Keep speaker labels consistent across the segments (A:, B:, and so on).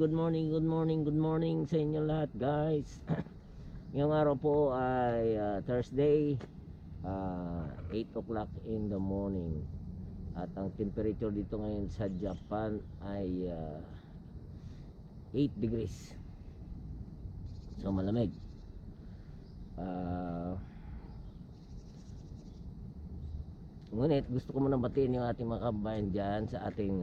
A: good morning sa inyo lahat guys. Ngayong araw po ay Thursday, 8 o'clock in the morning. At ang temperature dito ngayon sa Japan ay 8 degrees. So malamig. Ngunit gusto ko muna batiin yung ating mga kababayan dyan sa ating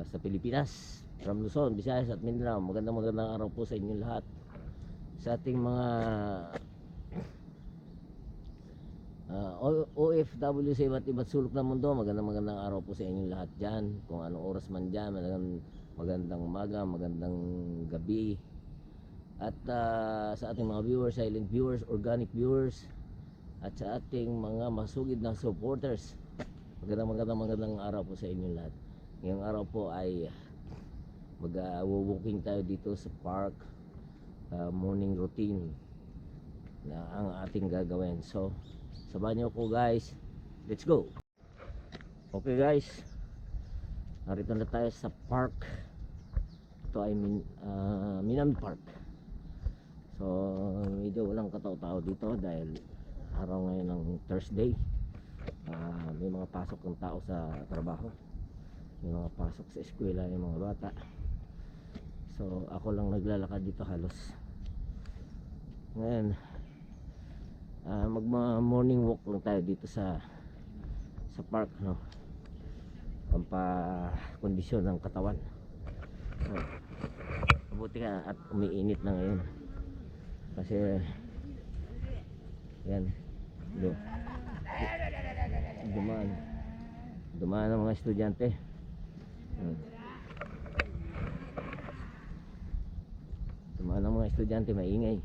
A: sa Pilipinas, from Luzon, Visayas at Mindanao. Magandang araw po sa inyo lahat. Sa ating mga OFW sa iba't iba't sulok ng mundo, magandang araw po sa inyo lahat dyan. Kung anong oras man dyan, magandang umaga, magandang gabi. At sa ating mga viewers, silent viewers, organic viewers, at sa ating mga masugid na supporters, magandang araw po sa inyo lahat. Ngayong araw po ay mag-walking tayo dito sa park, morning routine na ang ating gagawin. So sabahan niyo ko guys, let's go. Okay guys, narito na tayo sa park. Ito ay Minami Park. So medyo walang katao-tao dito dahil araw ngayon ng Thursday. May mga pasok ng tao sa trabaho, may mga pasok sa eskwela yung mga bata. So ako lang naglalakad dito halos. Ngayon mag morning walk lang tayo dito sa park, no? Pampakondisyon ng katawan. So, mabuti nga at umiinit na ngayon kasi yan dumaan ang mga estudyante. Dumaan ang mga estudyante, maingay.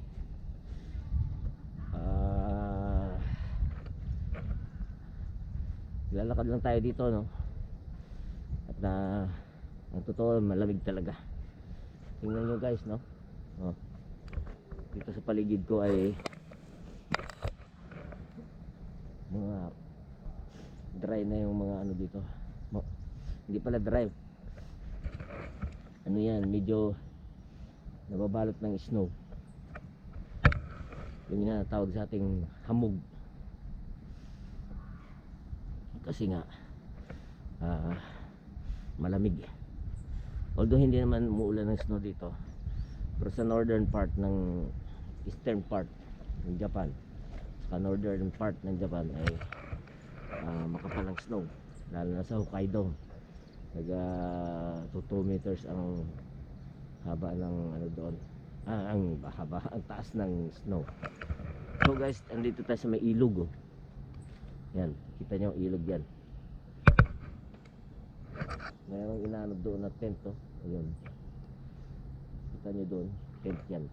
A: Lalakad lang tayo dito, no? At ang totoo, malamig talaga. Tingnan nyo guys, no? Dito sa paligid ko ay mga dry na yung mga ano dito. Hindi pala dry, ano yan, medyo nababalot ng snow. Yung tinatawag sa ating hamog. Kasi nga malamig. Although hindi naman umuulan ng snow dito, pero sa northern part ng eastern part ng Japan, sa northern part ng Japan ay makapal ang snow, lalo na sa Hokkaido. 2 meters ang haba ng ano doon, ang taas ng snow. So guys, andito tayo sa may ilog, yan, kita nyo ilog yan. Mayroong inaano doon na tent, ayun, kita nyo doon, tent yan.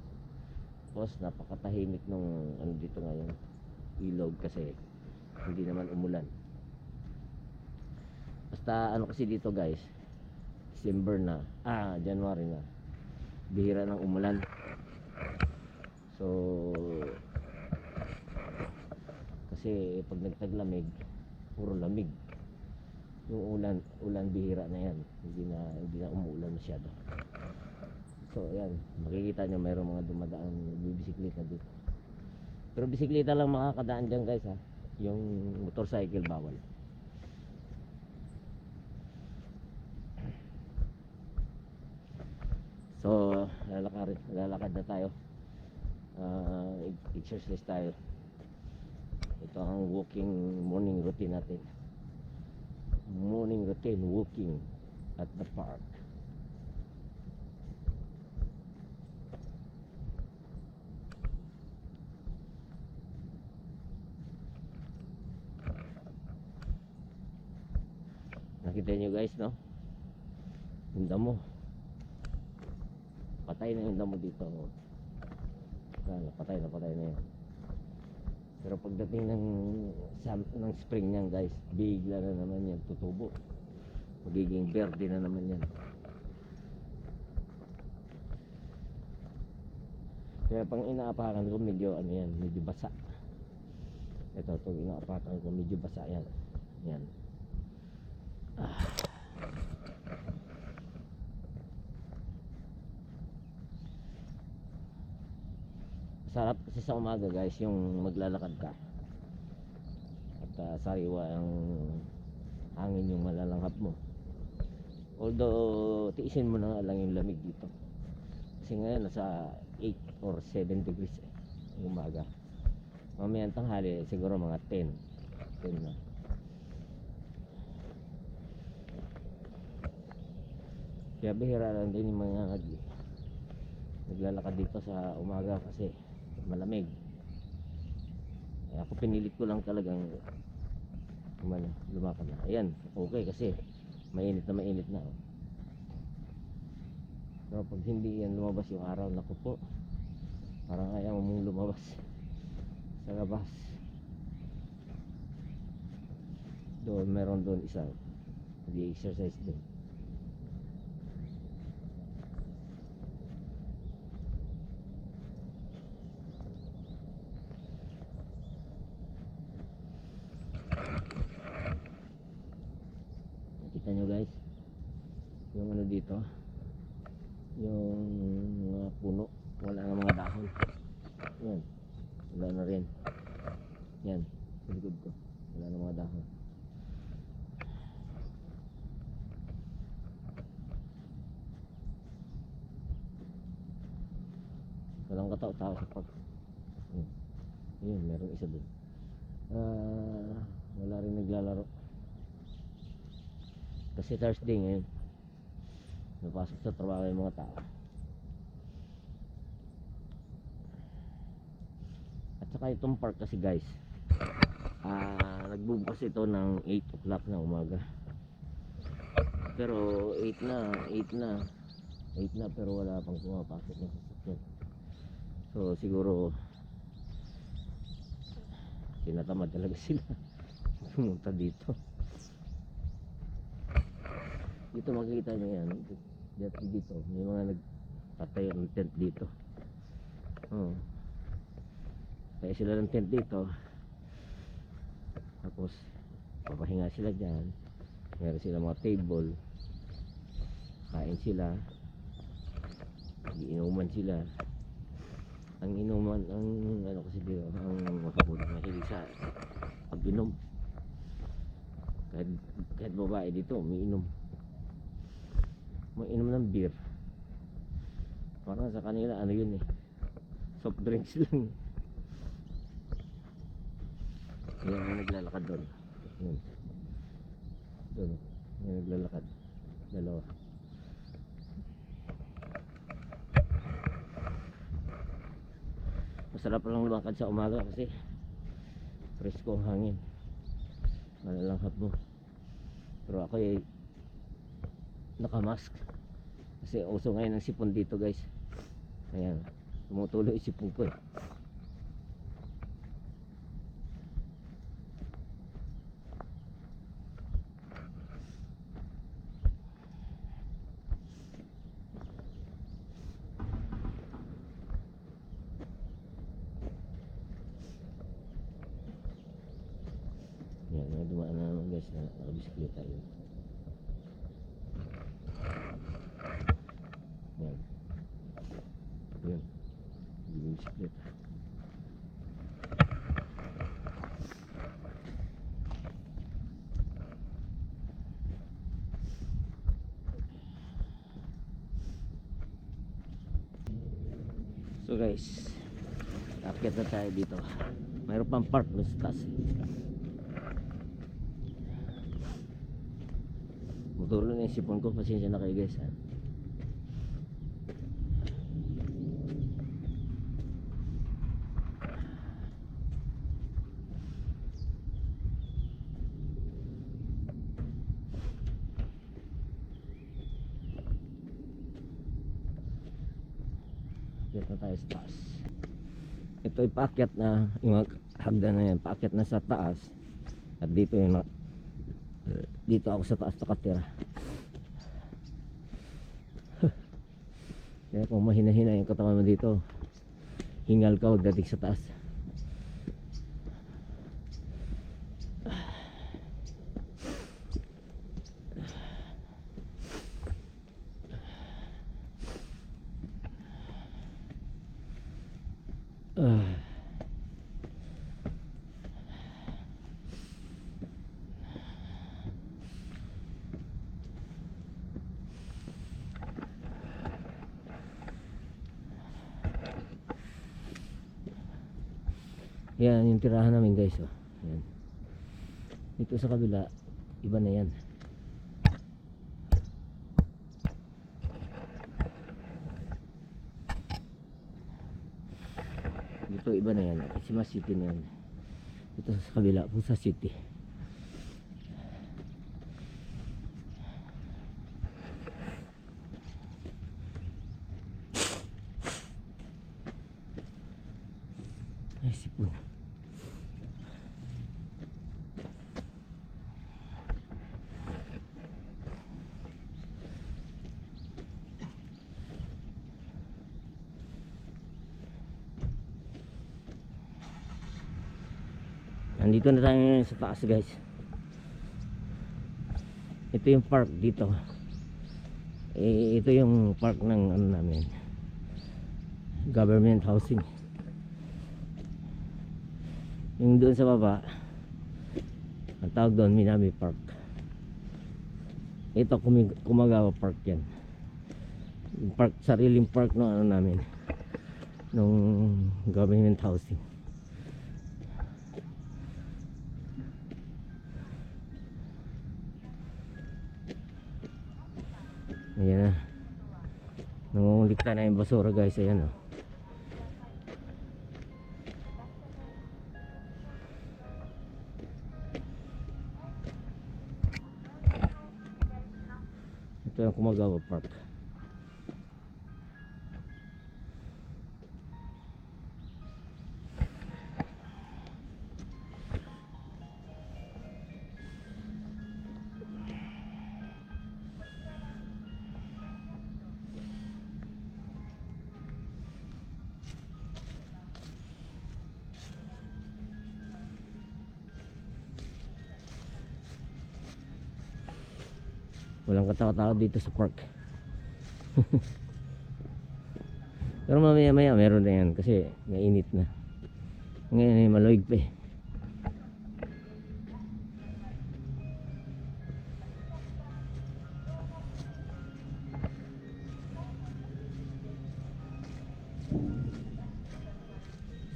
A: Tapos napakatahimik nung ano dito ngayon, ilog, kasi hindi naman umulan. Basta ano kasi dito guys, December na, January na, bihira ng umulan. So kasi pag nagtaglamig, puro lamig. Yung ulan bihira na yan, hindi na umuulan masyado. So ayan, makikita nyo mayroong mga dumadaan bibisikleta dito. Pero bisikleta lang makakadaan dyan guys, yung motorcycle bawal. So lalakad na tayo, exercise tayo. Ito ang walking morning routine natin. Morning routine, walking at the park. Nakita nyo guys, no? Yung damo, patay na yung damo dito. Patay na yan. Pero pagdating ng spring niyan guys, bigla na naman yan tutubo, magiging verde na naman yan. Kaya pang inaapakan ko medyo ano yan, medyo basa. Ito inaapakan ko medyo basa yan. Yan. Sarap kasi sa umaga guys yung maglalakad ka at sariwa ang hangin yung malalanghap mo. Although tiisin mo na nga lang yung lamig dito kasi ngayon nasa 8 or 7 degrees yung umaga. Mamayang tanghali siguro mga 10 na. Kaya bihira lang din yung mga naglalakad dito sa umaga kasi malamig. Ako pinilit ko lang talagang lumakad na. Ayan, okay kasi mainit na oh. Pero pag hindi yan lumabas yung araw, naku po, parang ayaw mong lumabas sa labas. Doon, meron doon isa nag-exercise din. Kita nyo guys yung ano dito, yung mga puno, wala na mga dahon. Yan, wala na rin. Yan, sa likod ko wala na mga dahon. Walang katao-tao sa park. Yun, meron isa dun. Wala rin naglalaro kasi Thursday ngayon, napasok sa trabaho yung mga tao. At saka itong park kasi guys, nagbubukas ito ng 8 o'clock na umaga. Pero 8 na pero wala pang pumapasok na sasakyan. So siguro tinatamad talaga sila pumunta dito. Dito makikita nyo yan, dito may mga nagtatayo ng tent dito. Kaya sila ng tent dito, tapos papahinga sila dyan. Meron sila mga table, kain sila, iinuman sila. Ang inuman, ang ano kasi dito, ang makabuti mahilig sa pag-inom. Kahit babae dito umiinom ng beer. Parang sa kanila ano yun soft drinks lang. Yan ang naglalakad doon. Doon yung naglalakad, dalawa. Masarap lang lumakad sa umaga kasi presko ang hangin, malalanghap mo. Pero ako nakamask kasi uso ngayon ang sipon dito guys. Ayan, tumutuloy yung sipon ko Yan, may dumaan na naman guys na nakabisikleta yun. Yan. Yun. Yung bisikleta. So guys, akyat na tayo dito. Mayroon pang park doon sa taas. Motor na yung sipon ko, pasensya na kayo guys Akyat na tayo sa taas. Ito ay paakyat na, yung hagdan na yan, paakyat na sa taas. At dito yung dito ako sa taas nakatira. Kaya kung mahina-hina yung katawan mo dito, hingal ka pagdating sa taas. Ah. Yan yung tirahan namin guys, oh. Yan. Dito sa kabila, iba na yan. Dito iba na yan. Sima City na yan. Dito sa kabila, Pusa City. Ay, sipon. Nandito na tayo ngayon sa taas guys. Ito yung park dito. Ito yung park ng ano namin, government housing. Yung doon sa baba, ang tawag doon Minami Park. Ito Kumagawa Park yan. Yung park, sariling park no ano namin, nung government housing. Ayan na. Nangungulikta na yung basura guys. Ayan o. Ito yung Kumagawa Park. Walang katao-tao dito sa park. Pero mamaya maya meron na yan kasi mainit na. Ngayon ay maluwig pa eh.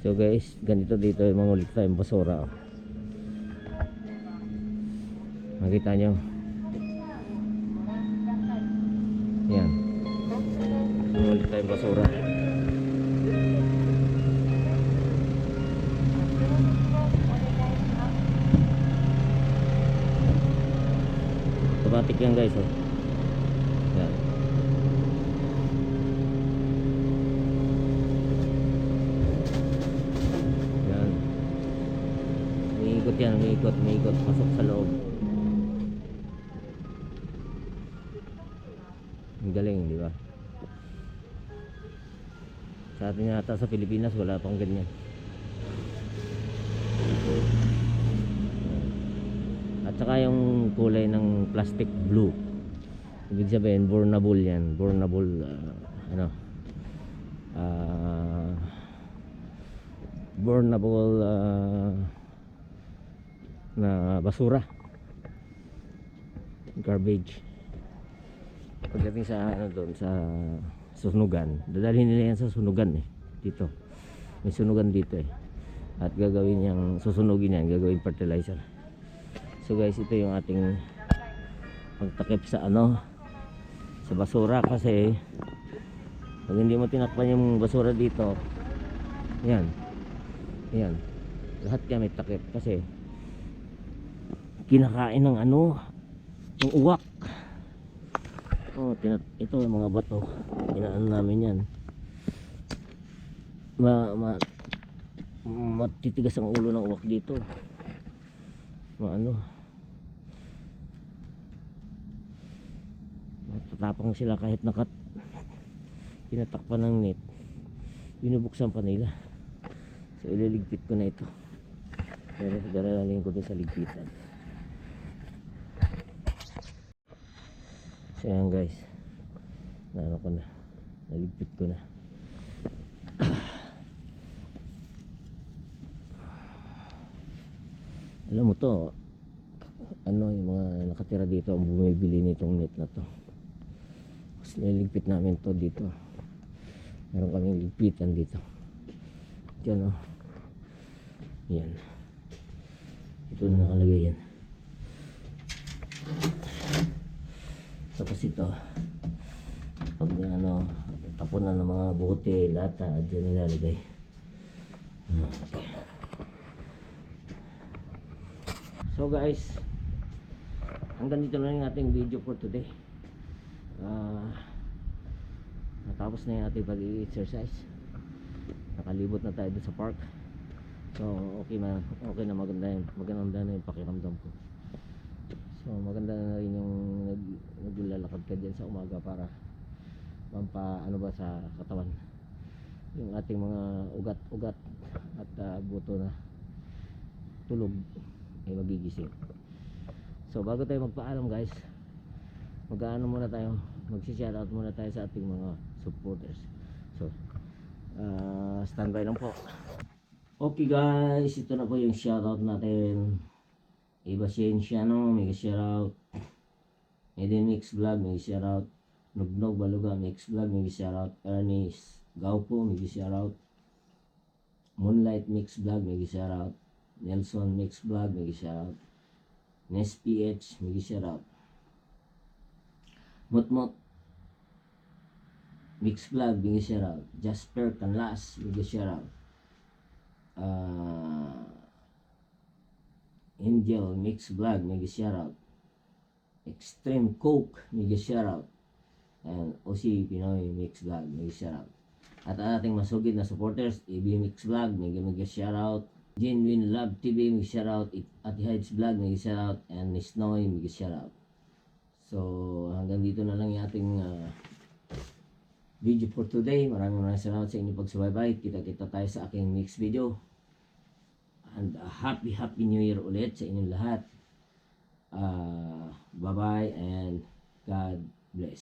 A: So guys, ganito dito yung mangulit tayong basura. Makita nyo. Yan. Mangulit tayong basura. Automatic yan guys, oh. Yan. Yan. Umiikot yan, umiikot, pasok sa loob. Ang galing, di ba? Sa atin yata sa Pilipinas wala pang ganyan. At saka yung kulay ng plastic blue, ibig sabihin burnable yan. Burnable burnable na basura, garbage. Pagdating sa ano doon sa sunugan, dadalhin nila yan sa sunugan eh. Dito may sunugan dito eh, at gagawin yang susunugin yan, gagawin fertilizer. So guys, ito yung ating pagtakip sa ano, sa basura. Kasi pag hindi mo tinakpan yung basura dito, yan, lahat yan may takip kasi kinakain ng ano, ng uwak. Oh, ito yung mga bato, inaano namin yan. Matitigas ang ulo ng uwak dito. Tatapang sila kahit tinatakpan ng net, binubuksan pa nila. So ililigpit ko na ito, pero daralhin ko din sa ligpitan. So yan guys, naligpit ko na. Alam mo to, ano yung mga nakatira dito ang bumibili nitong net na to. Tapos niligpit namin to dito. Meron kaming ligpitan dito. Diyan oh. Yan. Ito na nakalagay yan. Tapos ito, pag ano, tapunan ng mga bote, lata, dyan nilalagay. Okay. So guys, hanggang dito na yung ating video for today. Natapos na yung ating pag-i-exercise. Nakalibot na tayo dun sa park. So okay na maganda na yung pakiramdam ko. So maganda na rin yung naglalakad ka dyan sa umaga para ano ba sa katawan yung ating mga ugat at buto na tulog ay magigising. So bago tayo magpaalam guys, magsi-shoutout muna tayo sa ating mga supporters. So standby lang po. Okay guys, ito na po yung shoutout natin. Iba Cienciano, mega shoutout. Eden Mix Vlog, mega shoutout. Nugnog Baluga, Mix Vlog, mega shoutout. Ernest Gaupo, mega shoutout. Moonlight Mix Vlog, mega shoutout. Nelson Mix Vlog, mega shoutout. Nes PH, mega shoutout. Mutmut Mix Vlog, mega shoutout. Jasper Canlas, mega shoutout. Angel Mix Vlog, mega shoutout. Extreme Coke, mega shoutout. And OC Pinoy Mix Vlog, mega shoutout. At ating masugid na supporters, AB Mix Vlog, mega shoutout. Genuine Love TV, mega shoutout. Ati Hides Vlog, mega shoutout. And Nisnoy, mega shoutout. So hanggang dito na lang yung ating video for today. Maraming salamat sa inyong pagsubaybay. Kita-kita tayo sa aking next video. And happy New Year ulit sa inyong lahat. Bye bye and God bless.